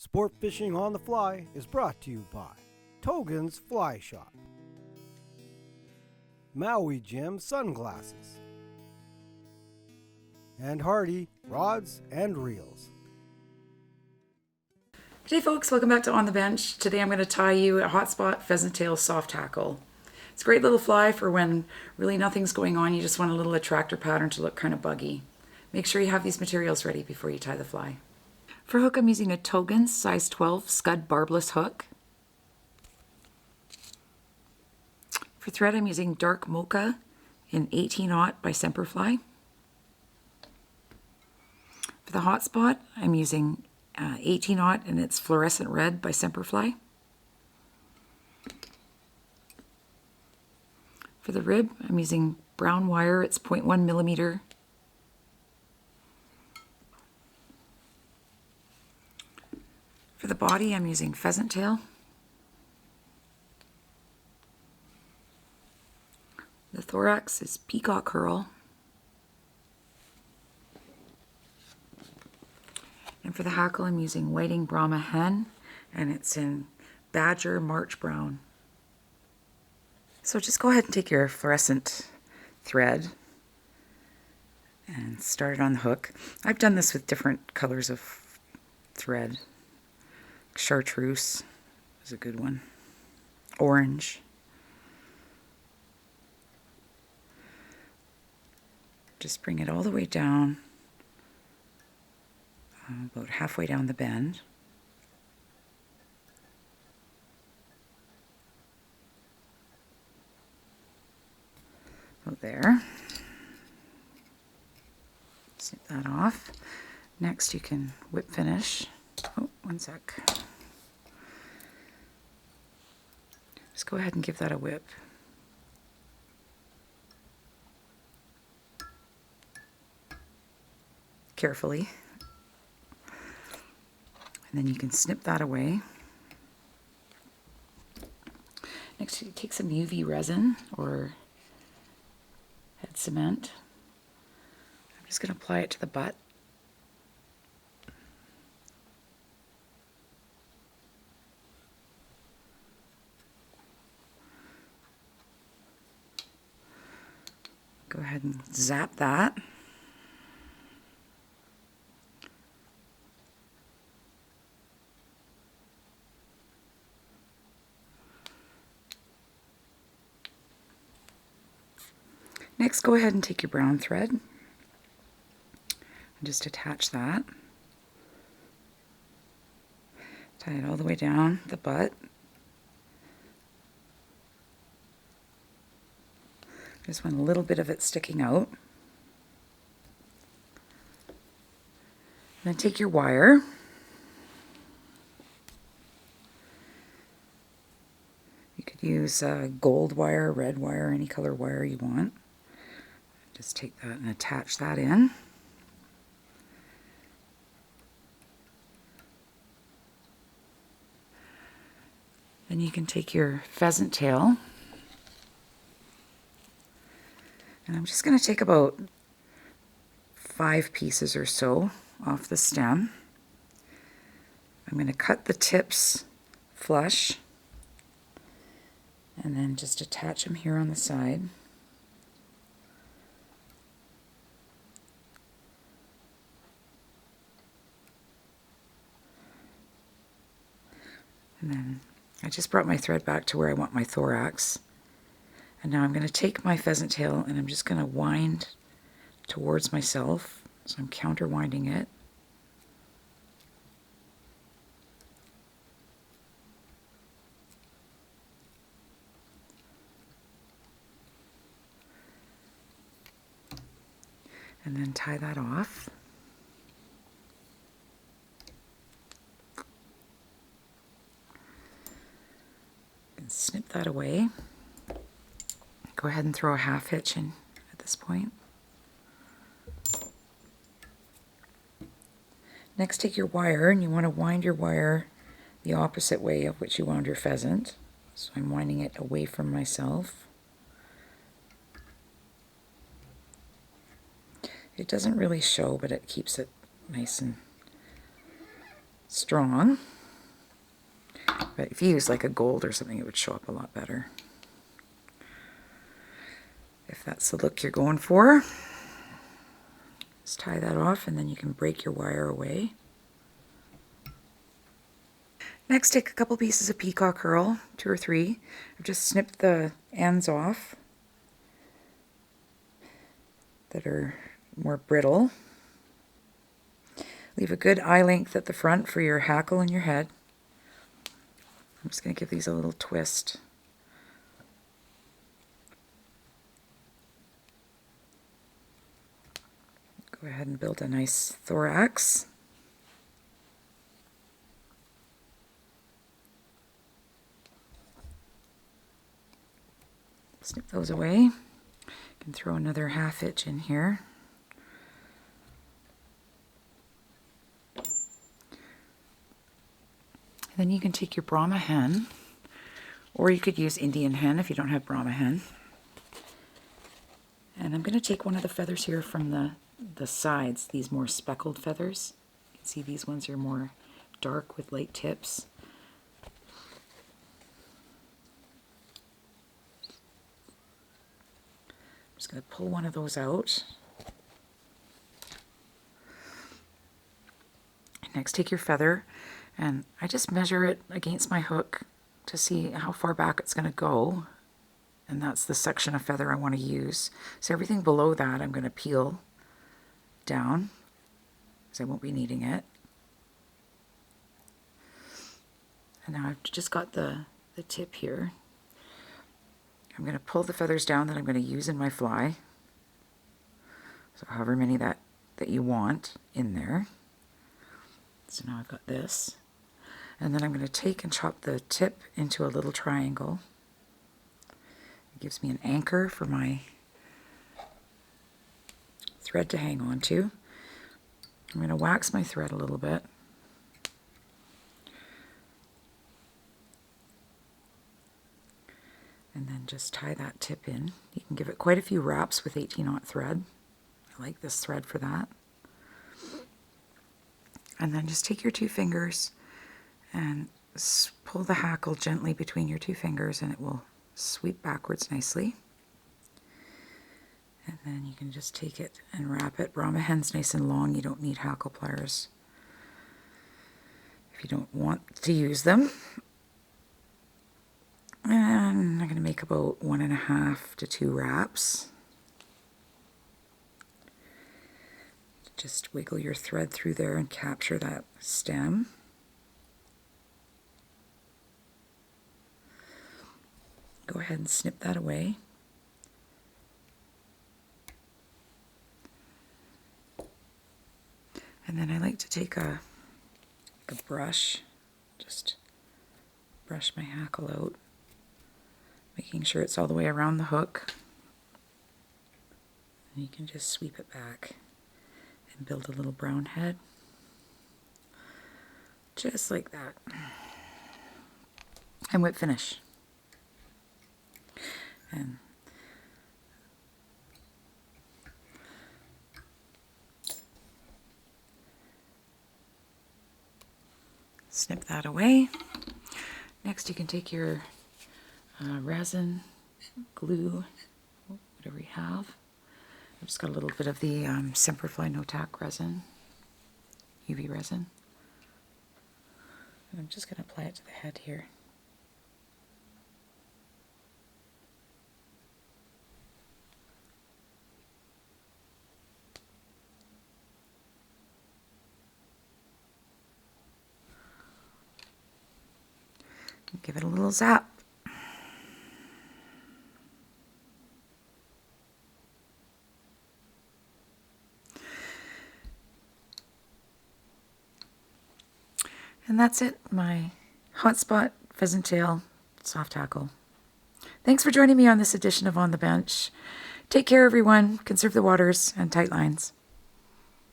Sport Fishing on the Fly is brought to you by Togen's Fly Shop, Maui Jim Sunglasses, and Hardy Rods and Reels. Hey folks, welcome back to On the Bench. Today I'm going to tie you a hotspot pheasant tail soft hackle. It's a great little fly for when really nothing's going on, you just want a little attractor pattern to look kind of buggy. Make sure you have these materials ready before you tie the fly. For hook, I'm using a Togen size 12 Scud Barbless hook. For thread, I'm using dark Mocha in 18-aught by Semperfli. For the hotspot, I'm using 18-aught and it's fluorescent red by Semperfli. For the rib, I'm using brown wire, it's 0.1 millimeter. For the body, I'm using pheasant tail. The thorax is Peacock Herl. And for the hackle, I'm using whiting Brahma Hen, and it's in Badger March Brown. So just go ahead and take your fluorescent thread and start it on the hook. I've done this with different colors of thread. Chartreuse is a good one. Orange. Just bring it all the way down, about halfway down the bend. About there. Snip that off. Next you can whip finish. Oh, one sec. Just go ahead and give that a whip. Carefully. And then you can snip that away. Next, you take some UV resin or head cement. I'm just going to apply it to the butt. Go ahead and zap that. Next, go ahead and take your brown thread and just attach that. Tie it all the way down the butt. Just want a little bit of it sticking out. Then take your wire. You could use gold wire, red wire, any color wire you want. Just take that and attach that in. Then you can take your pheasant tail. And I'm just going to take about 5 pieces or so off the stem. I'm going to cut the tips flush and then just attach them here on the side. And then I just brought my thread back to where I want my thorax. And now I'm going to take my pheasant tail and I'm just going to wind towards myself. So I'm counter winding it. And then tie that off. And snip that away. Go ahead and throw a half hitch in at this point. Next, take your wire and you want to wind your wire the opposite way of which you wound your pheasant. So I'm winding it away from myself. It doesn't really show, but it keeps it nice and strong. But if you use like a gold or something, it would show up a lot better. If that's the look you're going for, just tie that off and then you can break your wire away. Next, take a couple pieces of Peacock Herl, 2 or 3. I've just snipped the ends off that are more brittle. Leave a good eye length at the front for your hackle and your head. I'm just going to give these a little twist. Go ahead and build a nice thorax. Snip those away. You can throw another 1/2 inch in here. Then you can take your Brahma Hen, or you could use Indian Hen if you don't have Brahma Hen. And I'm going to take one of the feathers here from the sides, these more speckled feathers. You can see these ones are more dark with light tips. I'm just going to pull one of those out. Next, take your feather, and I just measure it against my hook to see how far back it's going to go. And that's the section of feather I want to use. So everything below that I'm going to peel down, because I won't be needing it. And now I've just got the tip here. I'm going to pull the feathers down that I'm going to use in my fly. So however many that you want in there. So now I've got this. And then I'm going to take and chop the tip into a little triangle. It gives me an anchor for my thread to hang on to. I'm going to wax my thread a little bit. And then just tie that tip in. You can give it quite a few wraps with 18-aught thread. I like this thread for that. And then just take your 2 fingers and pull the hackle gently between your 2 fingers, and it will sweep backwards nicely. And then you can just take it and wrap it. Brahma Hen's nice and long. You don't need hackle pliers if you don't want to use them. And I'm going to make about 1.5 to 2 wraps. Just wiggle your thread through there and capture that stem. Go ahead and snip that away. And then I like to take a brush, just brush my hackle out, making sure it's all the way around the hook. And you can just sweep it back and build a little brown head. Just like that. And whip finish. And snip that away. Next you can take your resin, glue, whatever you have. I've just got a little bit of the Semperfli no-tack resin, UV resin. And I'm just going to apply it to the head here. Give it a little zap. And that's it, my hotspot pheasant tail soft hackle. Thanks for joining me on this edition of On the Bench. Take care, everyone. Conserve the waters and tight lines.